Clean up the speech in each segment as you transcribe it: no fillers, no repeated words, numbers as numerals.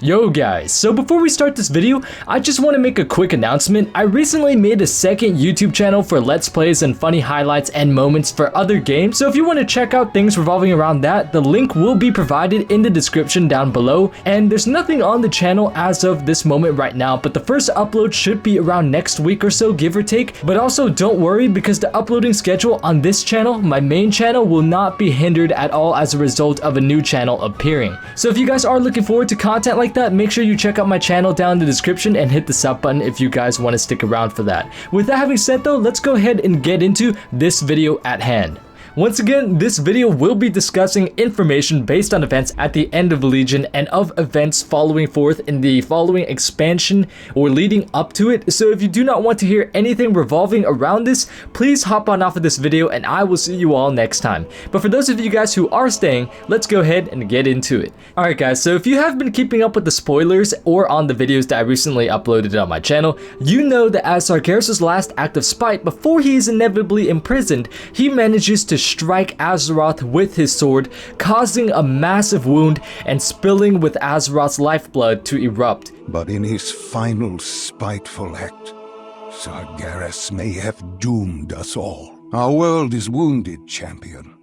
Yo guys, so before we start this video, I just want to make a quick announcement. I recently made a second YouTube channel for Let's Plays and funny highlights and moments for other games, so if you want to check out things revolving around that, the link will be provided in the description down below. And there's nothing on the channel as of this moment right now, but the first upload should be around next week or so, give or take. But also don't worry, because the uploading schedule on this channel, my main channel, will not be hindered at all as a result of a new channel appearing. So if you guys are looking forward to content like that, make sure you check out my channel down in the description and hit the sub button if you guys want to stick around for that. With that having said though, let's go ahead and get into this video at hand. Once again, this video will be discussing information based on events at the end of Legion and of events following forth in the following expansion or leading up to it. So if you do not want to hear anything revolving around this, please hop on off of this video and I will see you all next time. But for those of you guys who are staying, let's go ahead and get into it. Alright guys, so if you have been keeping up with the spoilers or on the videos that I recently uploaded on my channel, you know that as Sargeras' last act of spite before he is inevitably imprisoned, he manages to strike Azeroth with his sword, causing a massive wound and spilling with Azeroth's lifeblood to erupt. But in his final spiteful act, Sargeras may have doomed us all. Our world is wounded, champion.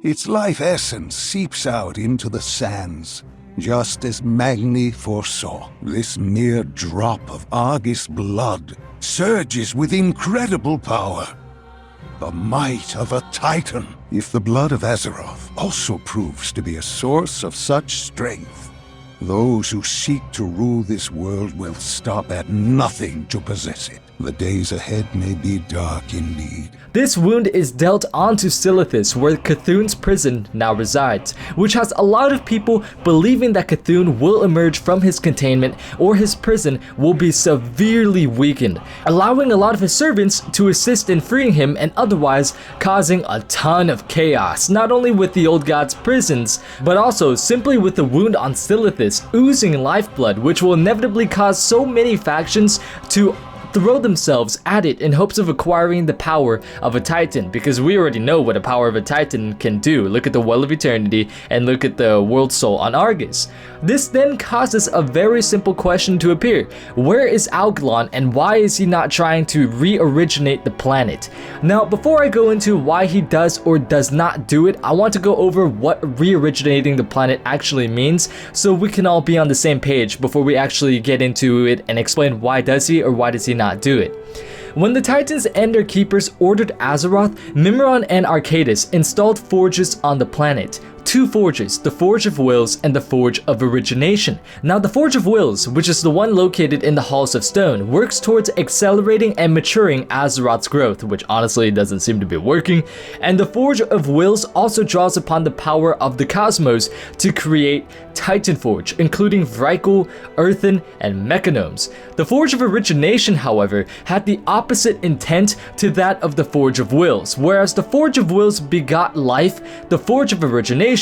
Its life essence seeps out into the sands, just as Magni foresaw. This mere drop of Argus blood surges with incredible power. The might of a titan. If the blood of Azeroth also proves to be a source of such strength, those who seek to rule this world will stop at nothing to possess it. The days ahead may be dark indeed. This wound is dealt onto Silithus, where Cthulhu's prison now resides, which has a lot of people believing that Cthulhu will emerge from his containment or his prison will be severely weakened, allowing a lot of his servants to assist in freeing him and otherwise causing a ton of chaos, not only with the old god's prisons, but also simply with the wound on Silithus oozing lifeblood, which will inevitably cause so many factions to throw themselves at it in hopes of acquiring the power of a titan, because we already know what a power of a titan can do. Look at the Well of Eternity and look at the World Soul on Argus. This then causes a very simple question to appear. Where is Algalon and why is he not trying to re-originate the planet? Now, before I go into why he does or does not do it, I want to go over what re-originating the planet actually means so we can all be on the same page before we actually get into it and explain why does he or why does he not do it. When the Titans and their keepers ordered Azeroth, Mimiron and Arcadis installed forges on the planet. Two forges, the Forge of Wills and the Forge of Origination. Now the Forge of Wills, which is the one located in the Halls of Stone, works towards accelerating and maturing Azeroth's growth, which honestly doesn't seem to be working, and the Forge of Wills also draws upon the power of the cosmos to create Titan Forge, including Vrykul, Earthen, and Mechanomes. The Forge of Origination, however, had the opposite intent to that of the Forge of Wills. Whereas the Forge of Wills begot life, the Forge of Origination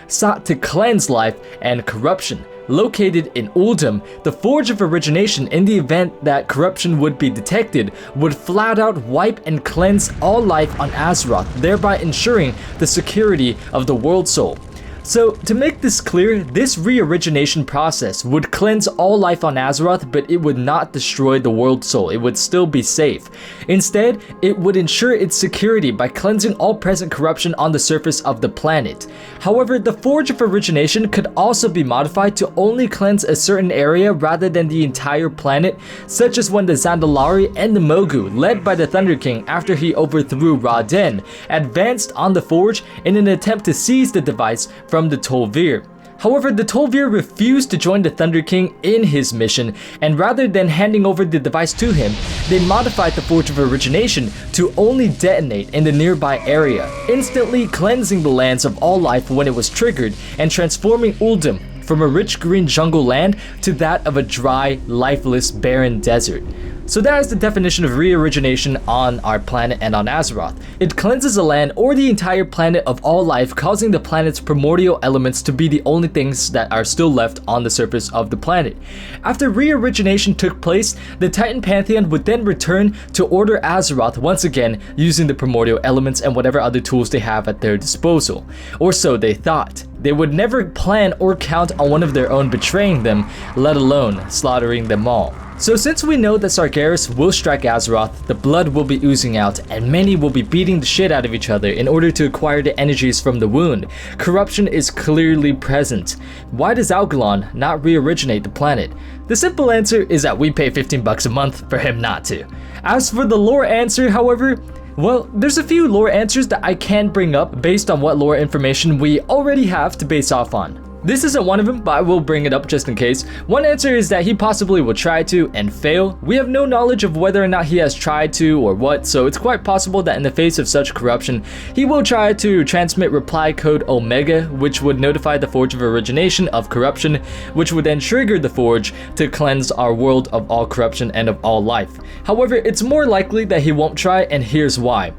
sought to cleanse life and corruption. Located in Uldum, the Forge of Origination, in the event that corruption would be detected, would flat out wipe and cleanse all life on Azeroth, thereby ensuring the security of the World Soul. So, to make this clear, this re-origination process would cleanse all life on Azeroth, but it would not destroy the World Soul. It would still be safe. Instead, it would ensure its security by cleansing all present corruption on the surface of the planet. However, the Forge of Origination could also be modified to only cleanse a certain area rather than the entire planet, such as when the Zandalari and the Mogu, led by the Thunder King after he overthrew Ra-Den, advanced on the Forge in an attempt to seize the device from the Tol'vir. However, the Tol'vir refused to join the Thunder King in his mission, and rather than handing over the device to him, they modified the Forge of Origination to only detonate in the nearby area, instantly cleansing the lands of all life when it was triggered and transforming Uldum from a rich green jungle land to that of a dry, lifeless, barren desert. So that is the definition of re-origination on our planet and on Azeroth. It cleanses a land or the entire planet of all life, causing the planet's primordial elements to be the only things that are still left on the surface of the planet. After re-origination took place, the Titan Pantheon would then return to order Azeroth once again using the primordial elements and whatever other tools they have at their disposal. Or so they thought. they would never plan or count on one of their own betraying them, let alone slaughtering them all. So since we know that Sargeras will strike Azeroth, the blood will be oozing out and many will be beating the shit out of each other in order to acquire the energies from the wound, corruption is clearly present. Why does Algalon not re-originate the planet? The simple answer is that we pay $15 a month for him not to. As for the lore answer, however, well, there's a few lore answers that I can bring up based on what lore information we already have to base off on. This isn't one of them, but I will bring it up just in case. One answer is that he possibly will try to and fail. We have no knowledge of whether or not he has tried to or what, so it's quite possible that in the face of such corruption, he will try to transmit reply code Omega, which would notify the Forge of Origination of corruption, which would then trigger the Forge to cleanse our world of all corruption and of all life. However, it's more likely that he won't try, and here's why.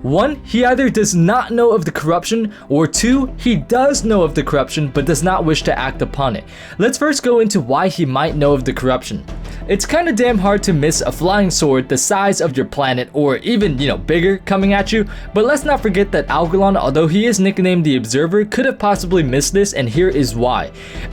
1. He either does not know of the corruption, or 2. He does know of the corruption but does not wish to act upon it. Let's first go into why he might know of the corruption. It's kinda damn hard to miss a flying sword the size of your planet or even, bigger coming at you, but let's not forget that Algalon, although he is nicknamed the Observer, could have possibly missed this, and here is why.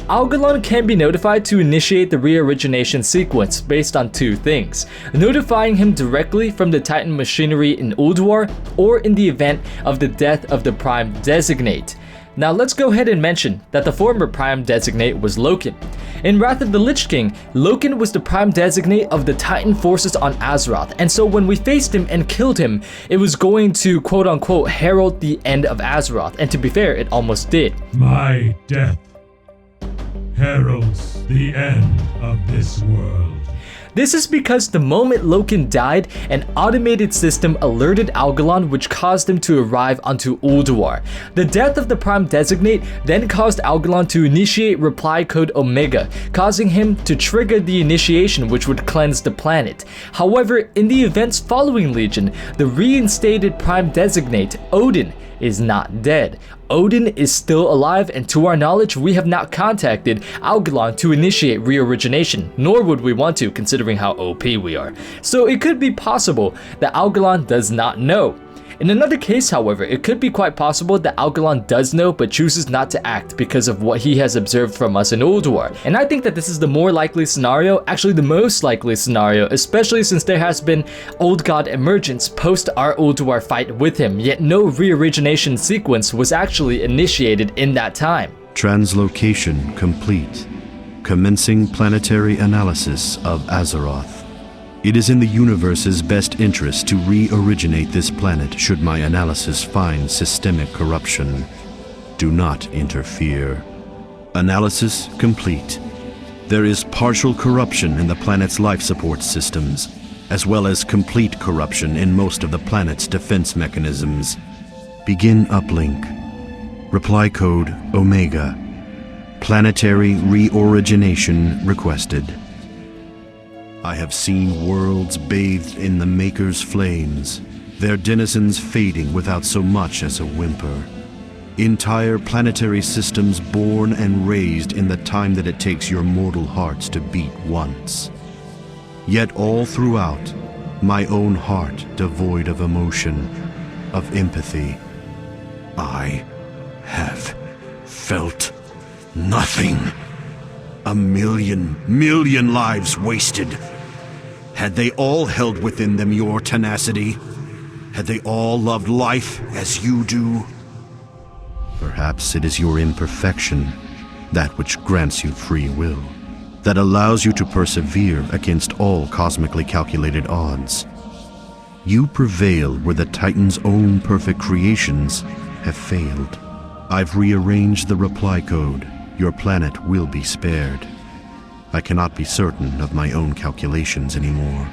Algalon can be notified to initiate the re-origination sequence based on 2 things: notifying him directly from the Titan machinery in Ulduar, or in the event of the death of the Prime Designate. Now let's go ahead and mention that the former Prime Designate was Loken. In Wrath of the Lich King, Loken was the Prime Designate of the Titan forces on Azeroth, and so when we faced him and killed him, it was going to quote unquote herald the end of Azeroth, and to be fair, it almost did. My death heralds the end of this world. This is because the moment Loken died, an automated system alerted Algalon, which caused him to arrive onto Ulduar. The death of the Prime Designate then caused Algalon to initiate reply code Omega, causing him to trigger the initiation, which would cleanse the planet. However, in the events following Legion, the reinstated Prime Designate, Odin, is not dead. Odin is still alive, and to our knowledge, we have not contacted Algalon to initiate re-origination, nor would we want to considering how OP we are. So it could be possible that Algalon does not know. In another case, however, it could be quite possible that Algalon does know but chooses not to act because of what he has observed from us in Ulduar. And I think that this is the more likely scenario, actually the most likely scenario, especially since there has been Old God emergence post our Ulduar fight with him, yet no re-origination sequence was actually initiated in that time. Translocation complete. Commencing planetary analysis of Azeroth. It is in the universe's best interest to re-originate this planet should my analysis find systemic corruption. Do not interfere. Analysis complete. There is partial corruption in the planet's life support systems, as well as complete corruption in most of the planet's defense mechanisms. Begin uplink. Reply code Omega. Planetary re-origination requested. I have seen worlds bathed in the Maker's flames, their denizens fading without so much as a whimper. Entire planetary systems born and raised in the time that it takes your mortal hearts to beat once. Yet all throughout, my own heart devoid of emotion, of empathy. I have felt nothing. A million lives wasted. Had they all held within them your tenacity? Had they all loved life as you do? Perhaps it is your imperfection, that which grants you free will, that allows you to persevere against all cosmically calculated odds. You prevail where the Titan's own perfect creations have failed. I've rearranged the reply code. Your planet will be spared. I cannot be certain of my own calculations anymore.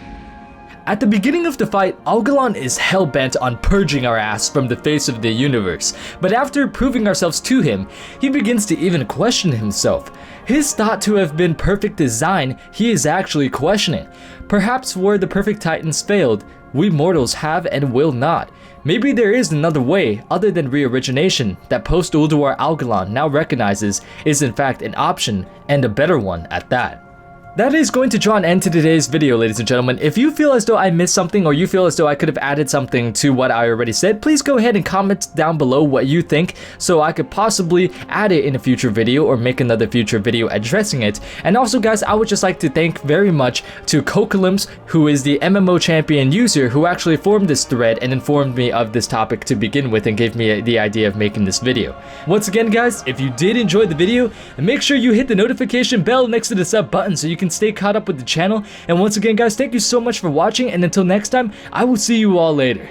At the beginning of the fight, Algalon is hell-bent on purging our ass from the face of the universe, but after proving ourselves to him, he begins to even question himself. His thought to have been perfect design, he is actually questioning. Perhaps where the perfect titans failed, we mortals have and will not. Maybe there is another way other than re-origination that post-Ulduar Algalon now recognizes is in fact an option, and a better one at that. that is going to draw an end to today's video, ladies and gentlemen. If you feel as though I missed something, or you feel as though I could have added something to what I already said, please go ahead and comment down below what you think, so I could possibly add it in a future video or make another future video addressing it. And also guys, I would just like to thank very much to Kokalims, who is the MMO champion user who actually formed this thread and informed me of this topic to begin with and gave me the idea of making this video. Once again guys, if you did enjoy the video, make sure you hit the notification bell next to the sub button so you can stay caught up with the channel. And once again guys, thank you so much for watching, and until next time, I will see you all later.